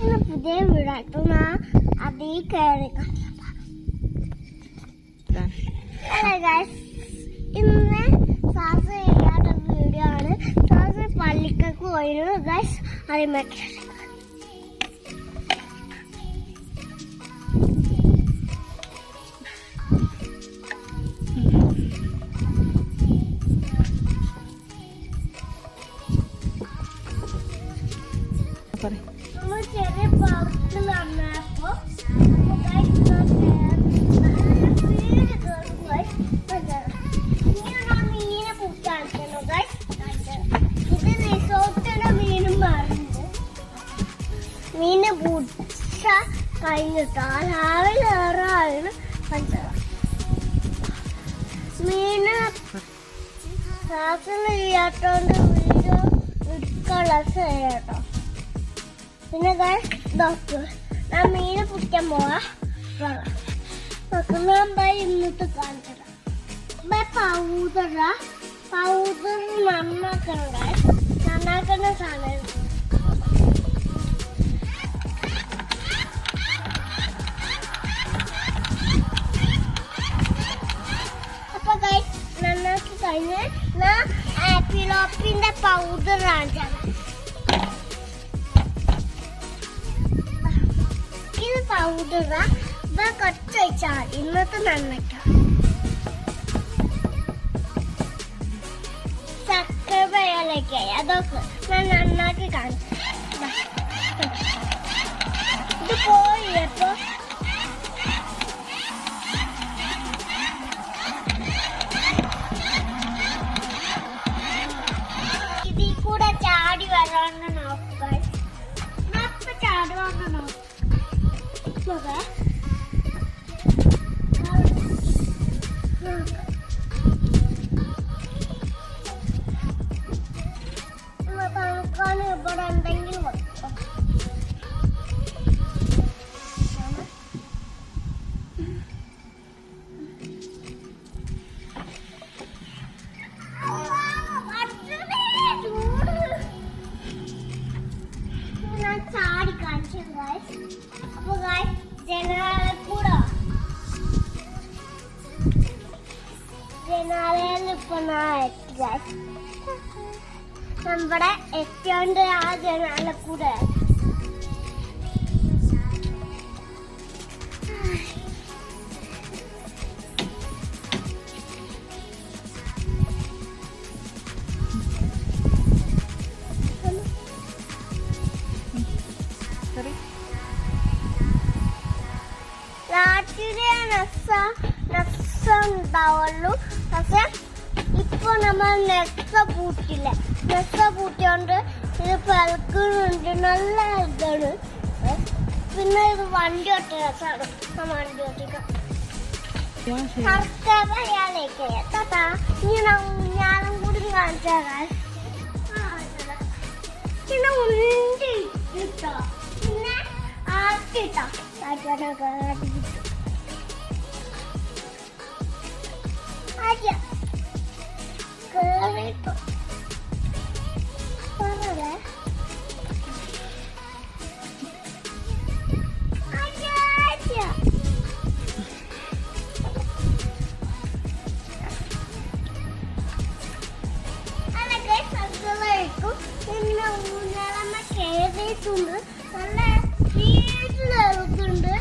ഇന്ന് പുതിയ വീടാട്ടോ അതേ കയറി ഇന്ന് സാസ് ചെയ്യാത്ത വീഡിയോ ആണ്. സാസ് പള്ളിക്കൊക്കെ പോയിരുന്നു ഗൈസ്. അറിയുമ്പോൾ ചെറിയ പാർക്കിൽ വന്നപ്പോ മീനെ പൂക്കാണിക്കുന്നു. ഇത് റിസോർട്ടിന്റെ മീനും മാറുന്നുണ്ട്. മീനെ പൂച്ച കഴിഞ്ഞിട്ടോ രാവിലെ ഏറാണ് കണ്ടത്. മീന് ശ്വാസം ചെയ്യാത്തോണ്ട് വീഡിയോ എടുക്കാനുള്ള കേട്ടോ. പിന്നെ ഡോക്ടർ ഞാൻ മീനെ പിടിക്കാൻ പോവാ. ഇന്നത്തെ കാണിച്ചത് പൗഡർ നന്നാക്കുന്ന സാധനം. അപ്പൊ നന്നാക്കി കഴിഞ്ഞ് ഞാൻ ആപ്പിലോപ്പിന്റെ പൗഡർ കാണിച്ചത്. പൗഡറ കൊച്ചു വെച്ചാൽ ഇന്നത്തെ നന്നാക്കാം. ചക്കരയിലേക്ക് അതൊക്കെ ഞാൻ നന്നാക്കി കാണിച്ചു. ഇത് പോയപ്പോ ഇതിൽ കൂടെ ചാടി വരാന്ന് നോക്കുക. ചാടി വന്ന് നോക്കുക. ഇവിടെ എന്തെങ്കിലും ഞാൻ ചാടി കാണിച്ചു. അപ്പൊ ജനാലയിൽ ഇപ്പൊ നമ്മുടെ എത്തിയോണ്ട് ആ ജനാല കൂടെ നാട്ടിലെ ഉണ്ടാവുള്ളൂ. പക്ഷെ ഇപ്പൊ നമ്മൾ നെക്സ പൂട്ടില്ല. നെക്സ പൂട്ടിയോണ്ട് ഇത് പലക്കുന്നുണ്ട്. നല്ല ഇതാണ്. പിന്നെ ഇത് വണ്ടി ഒട്ട രസമാണ്. വണ്ടി ഒട്ടിക്കാം. സർക്കാരിലേക്ക് താത്താ ഇങ്ങനെ ഞാനും കൂടി കാണിച്ചാൽ പിന്നെ ഉണ്ടി കിട്ടോ. പിന്നെ ആക്കിട്ടോ കേറിട്ടോ പറഞ്ഞേ. പിന്നെ ഊഞ്ഞാലമ്മ കേറിയിട്ടുണ്ട്. നല്ല വീട്ടിലെറുത്തുണ്ട്.